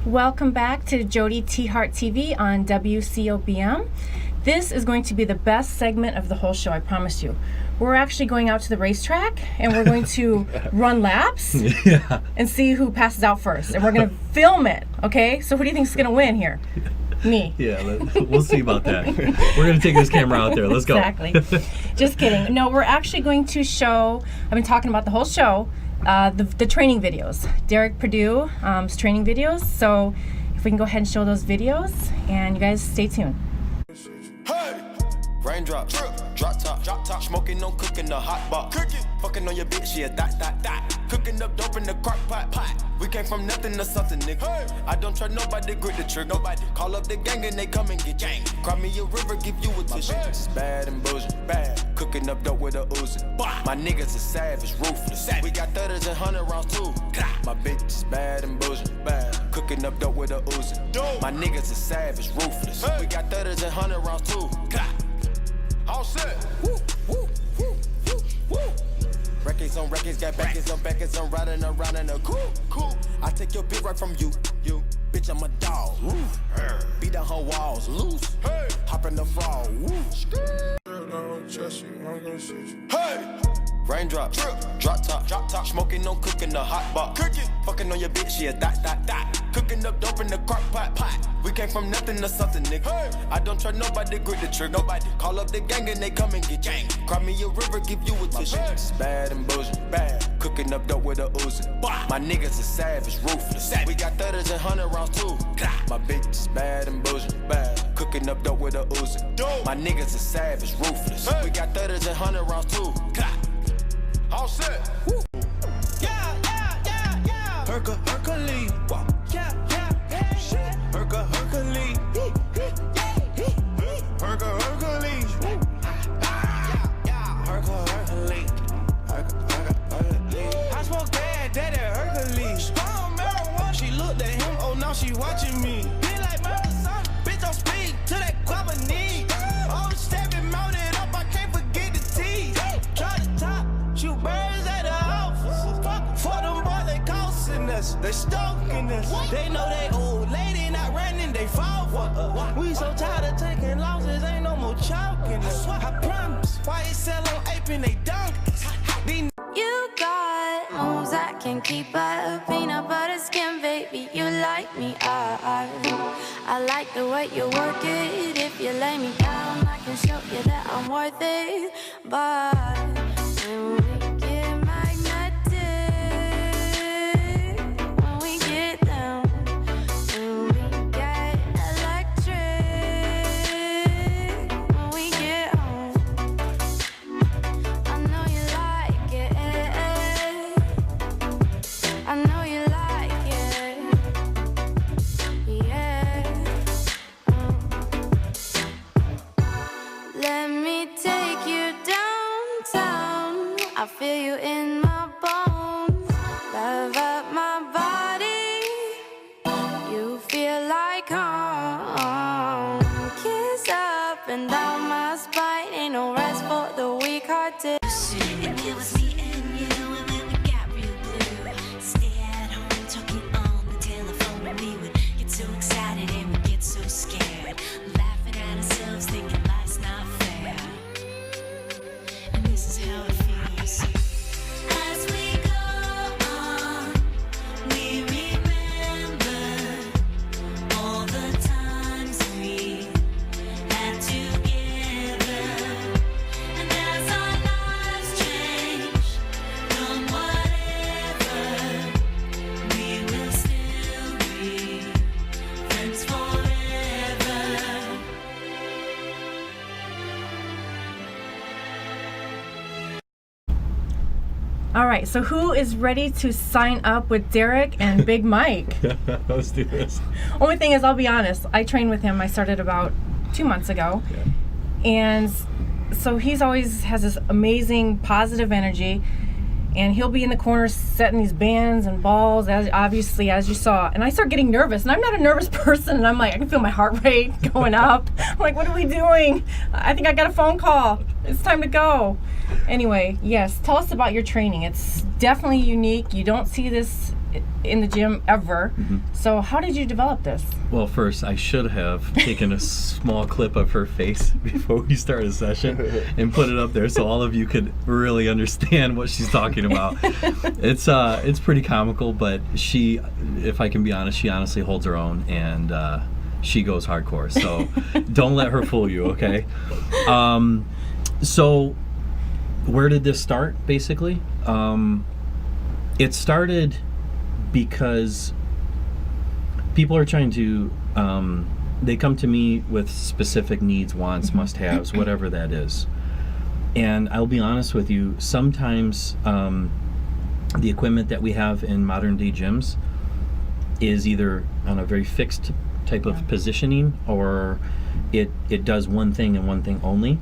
Welcome back to Jodi Tiahrt TV on WCOBM. This is going to be the best segment of the whole show, I promise you. We're actually going out to the racetrack and we're going to run laps and see who passes out first. And we're going to film it, okay? So who do you think is going to win here? Me. Yeah, we'll see about that. We're going to take this camera out there. Let's go. Exactly. Just kidding. No, we're actually going to show, I've been talking about the whole show, the training videos. Derek Perdue's training videos. So if we can go ahead and show those videos, and you guys stay tuned. Hey! Raindrop, drop top, smoking, no cooking, the hot pot. Cooking, fucking on your bitch, yeah, that. Cooking up dope in the crock pot. We came from nothing to something, nigga. Hey. I don't trust nobody, grip the trigger. Nobody call up the gang and they come and get gang. Cry me a river, give you a tissue. It's bad and bullshit, bad. Cooking up dope with a Uzi. My niggas is savage, ruthless. We got 30s and 100 rounds too. My bitch is bad and bullshit, bad. Cooking up dope with a Uzi. My niggas is savage, ruthless. We got 30s and 100 rounds too. All set. Woo, woo, woo, woo, woo. Records on records, got backers on backers. I'm riding around in a cool. I take your bitch right from you. Bitch, I'm a dog. Beat down her walls, loose. Hey. Hop in the fall. Hey. Raindrop, drop top, smoking, no cooking, the hot pot. Cooking, fucking on your bitch, yeah, that. Cooking up dope in the crock pot. We came from nothing to something, nigga. Hey. I don't trust nobody, grip the trigger. Nobody call up the gang and they come and get gang. Cry me a river, give you a tissue. It's bad and bullshit, bad. Cooking up dope with a Uzi. My niggas is savage, ruthless. We got 30s and 100 rounds too. My bitch is bad and bullshit, bad. Cooking up dope with a Uzi. My niggas is savage, ruthless. We got 30s and 100 rounds too. All set. Woo. Yeah. Hercules. Yeah. Hercules. Hercules. I smoke bad, daddy Hercules. Strong marijuana. She looked at him, oh now she watching me. Be like marathon, bitch don't speak to that quabani. Oh, stepping mounted up, I can't forget the T. Try the top. Shoot birds at the office. For them boys, they costing us. They stalking us. They know they old lady not running, they fall for us. We so tired of taking losses, ain't no more chalking us. I promise. Why you sell on ape and they donkeys? You got moves I can keep up. Peanut butter skin, baby, you like me. I like the way you work it. If you lay me down, I can show you that I'm worth it. But when we get magnetic, when we get down, when we get electric, when we get home, I know you like it. I know you like it. Yeah. Let me take you downtown. I feel you in my bones. Love up my body. You feel like home. Kiss up and down my spine. Ain't no rest for the weak hearted. And it was me and you, and then we got real blue. Stay at home talking on the telephone, and we would get so excited and we'd get so scared, laughing at ourselves, thinking life's not fair. And this is how it feels. As we go on, we remember all the times we had together. And as our lives change from whatever, we will still be friends forever. All right, so who is ready to sign up with Derek and Big Mike? Let's do this. Only thing is, I'll be honest, I trained with him. I started about 2 months ago. Yeah. And so he's always has this amazing positive energy, and he'll be in the corner setting these bands and balls, obviously, as you saw. And I start getting nervous, and I'm not a nervous person, and I'm like, I can feel my heart rate going up. I'm like, what are we doing? I think I got a phone call. It's time to go. Anyway, yes, tell us about your training. It's definitely unique. You don't see this in the gym ever. So how did you develop this? Well, first, I should have taken a small clip of her face before we start a session and put it up there so all of you could really understand what she's talking about. It's pretty comical, but she, if I can be honest, she honestly holds her own, and she goes hardcore. So don't let her fool you, okay? So where did this start, basically? It started because people are trying to, they come to me with specific needs, wants, must-haves, whatever that is. And I'll be honest with you, sometimes the equipment that we have in modern-day gyms is either on a very fixed type of positioning, or it does one thing and one thing only.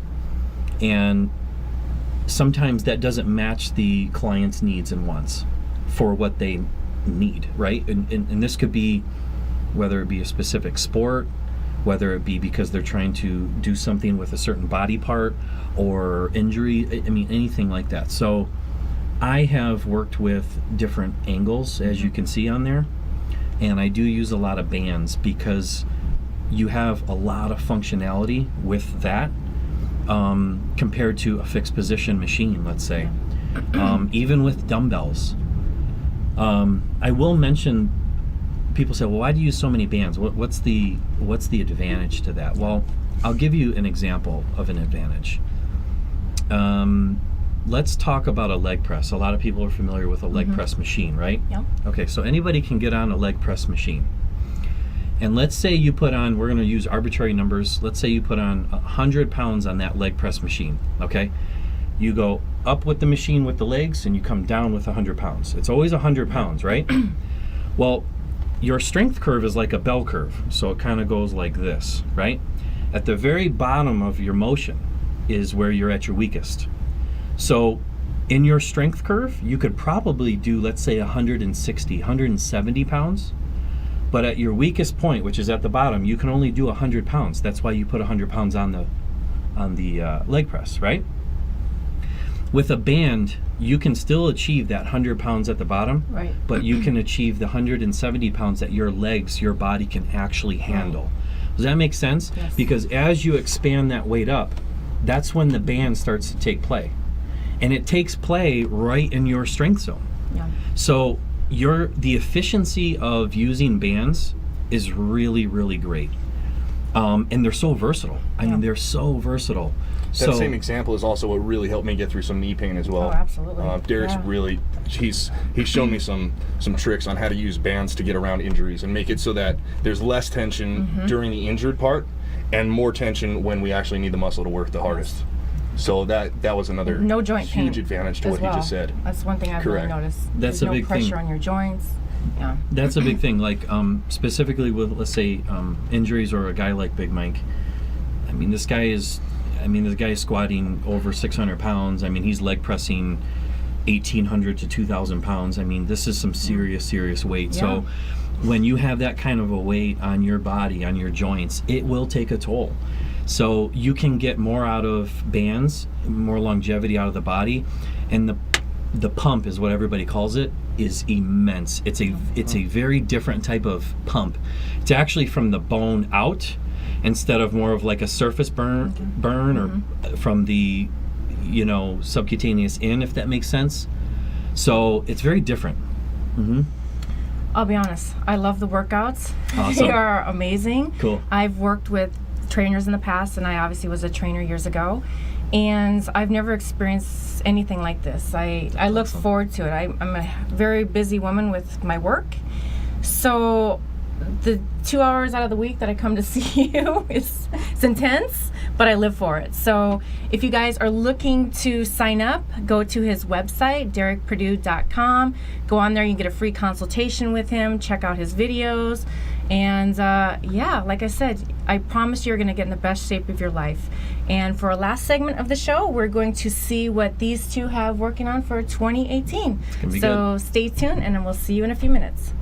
And sometimes that doesn't match the client's needs and wants for what they need, right? And this could be whether it be a specific sport, whether it be because they're trying to do something with a certain body part or injury, I mean, anything like that. So I have worked with different angles, as you can see on there, and I do use a lot of bands because you have a lot of functionality with that compared to a fixed position machine, let's say. Even with dumbbells. I will mention, people say, well, why do you use so many bands? What's the advantage to that? Well, I'll give you an example of an advantage. Let's talk about a leg press. A lot of people are familiar with a leg press machine, right? Yep. Okay, so anybody can get on a leg press machine. And let's say you put on, we're going to use arbitrary numbers, let's say you put on 100 pounds on that leg press machine, okay? You go up with the machine with the legs, and you come down with 100 pounds. It's always 100 pounds, right? Well, your strength curve is like a bell curve, so it kind of goes like this, right? At the very bottom of your motion is where you're at your weakest. So in your strength curve, you could probably do, let's say, 160, 170 pounds. But at your weakest point, which is at the bottom, you can only do 100 pounds. That's why you put 100 pounds on the leg press, right? With a band, you can still achieve that 100 pounds at the bottom, Right. but you can achieve the 170 pounds that your legs, your body can actually handle. Does that make sense? Yes. Because as you expand that weight up, that's when the band starts to take play. And it takes play right in your strength zone. Yeah. So the efficiency of using bands is really, really great. And they're so versatoll. I mean, they're so versatile. That same example is also what really helped me get through some knee pain as well. Oh, absolutely. Derek's really, he's shown me some tricks on how to use bands to get around injuries and make it so that there's less tension during the injured part and more tension when we actually need the muscle to work the hardest. So that was another No joint pain huge advantage to as what well. he just said. That's one thing I've really Correct. noticed. That's There's a no big thing. pressure on your joints. Yeah. That's a big thing. Like specifically with, let's say, injuries or a guy like Big Mike. I mean, this guy is squatting over 600 pounds. I mean, he's leg pressing 1,800 to 2,000 pounds. I mean, this is some serious weight. Yeah. So when you have that kind of a weight on your body, on your joints, it will take a toll. So you can get more out of bands, more longevity out of the body, and the pump is what everybody calls it, is immense. It's a very different type of pump. It's actually from the bone out instead of more of like a surface burn or from the subcutaneous in, if that makes sense. So it's very different. I'll be honest, I love the workouts. Awesome. They are amazing. Cool. I've worked with trainers in the past, and I obviously was a trainer years ago, and I've never experienced anything like this. I look awesome. forward to it. I'm a very busy woman with my work, so the 2 hours out of the week that I come to see you, it's intense, but I live for it. So if you guys are looking to sign up, go to his website, derekperdue.com. Go on there, you can get a free consultation with him, check out his videos, and like I said, I promise you're going to get in the best shape of your life. And for our last segment of the show, we're going to see what these two have working on for 2018. gonna be So stay tuned, and then we'll see you in a few minutes.